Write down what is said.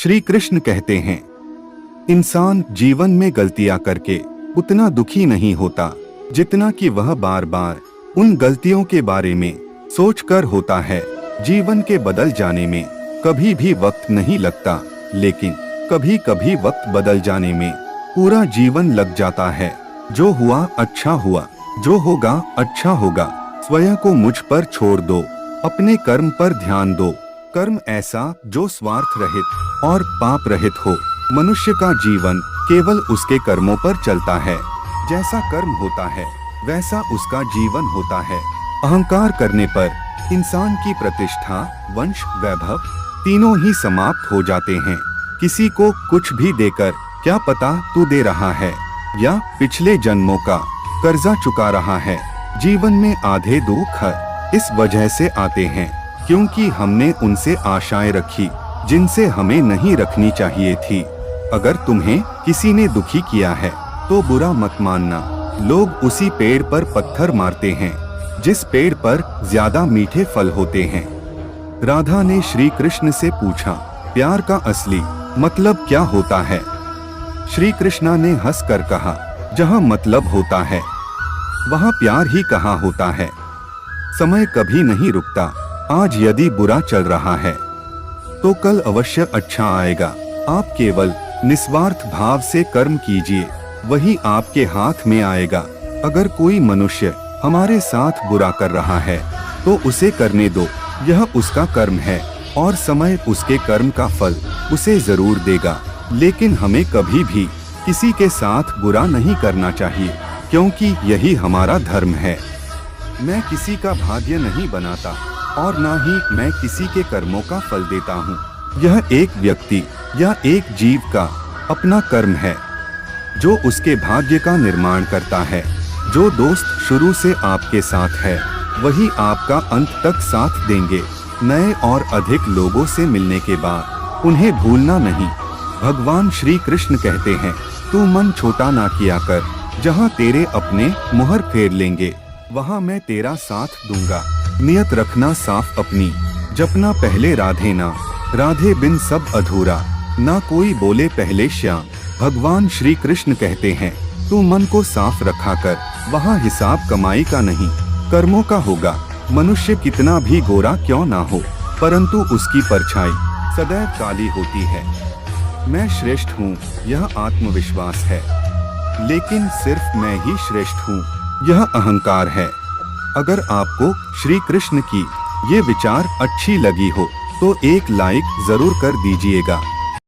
श्री कृष्ण कहते हैं, इंसान जीवन में गलतियां करके उतना दुखी नहीं होता जितना कि वह बार बार उन गलतियों के बारे में सोचकर होता है। जीवन के बदल जाने में कभी भी वक्त नहीं लगता, लेकिन कभी कभी वक्त बदल जाने में पूरा जीवन लग जाता है। जो हुआ अच्छा हुआ, जो होगा अच्छा होगा। स्वयं को मुझ पर छोड़ दो, अपने कर्म पर ध्यान दो। कर्म ऐसा जो स्वार्थ रहित और पाप रहित हो। मनुष्य का जीवन केवल उसके कर्मों पर चलता है। जैसा कर्म होता है वैसा उसका जीवन होता है। अहंकार करने पर इंसान की प्रतिष्ठा, वंश, वैभव तीनों ही समाप्त हो जाते हैं। किसी को कुछ भी देकर क्या पता तू दे रहा है या पिछले जन्मों का कर्जा चुका रहा है। जीवन में आधे दुख इस वजह से आते हैं क्योंकि हमने उनसे आशाएं रखी जिनसे हमें नहीं रखनी चाहिए थी। अगर तुम्हें किसी ने दुखी किया है तो बुरा मत मानना। लोग उसी पेड़ पर पत्थर मारते हैं जिस पेड़ पर ज्यादा मीठे फल होते हैं। राधा ने श्री कृष्ण से पूछा, प्यार का असली मतलब क्या होता है? श्री कृष्णा ने हंसकर कहा, जहाँ मतलब होता है वहाँ प्यार ही कहाँ होता है। समय कभी नहीं रुकता। आज यदि बुरा चल रहा है तो कल अवश्य अच्छा आएगा। आप केवल निस्वार्थ भाव से कर्म कीजिए, वही आपके हाथ में आएगा। अगर कोई मनुष्य हमारे साथ बुरा कर रहा है तो उसे करने दो, यह उसका कर्म है और समय उसके कर्म का फल उसे जरूर देगा। लेकिन हमें कभी भी किसी के साथ बुरा नहीं करना चाहिए क्योंकि यही हमारा धर्म है। मैं किसी का भाग्य नहीं बनाता और न ही मैं किसी के कर्मों का फल देता हूँ। यह एक व्यक्ति या एक जीव का अपना कर्म है जो उसके भाग्य का निर्माण करता है। जो दोस्त शुरू से आपके साथ है वही आपका अंत तक साथ देंगे। नए और अधिक लोगों से मिलने के बाद उन्हें भूलना नहीं। भगवान श्री कृष्ण कहते हैं, तू मन छोटा ना किया कर, जहाँ तेरे अपने मुहर फेर लेंगे वहाँ मैं तेरा साथ दूंगा। नियत रखना साफ अपनी, जपना पहले राधे ना, राधे बिन सब अधूरा, ना कोई बोले पहले श्याम। भगवान श्री कृष्ण कहते हैं, तू मन को साफ रखा कर, वहाँ हिसाब कमाई का नहीं कर्मों का होगा। मनुष्य कितना भी गोरा क्यों ना हो, परंतु उसकी परछाई सदैव काली होती है। मैं श्रेष्ठ हूँ यह आत्मविश्वास है, लेकिन सिर्फ मैं ही श्रेष्ठ हूँ यह अहंकार है। अगर आपको श्री कृष्ण की ये विचार अच्छी लगी हो तो एक लाइक जरूर कर दीजिएगा।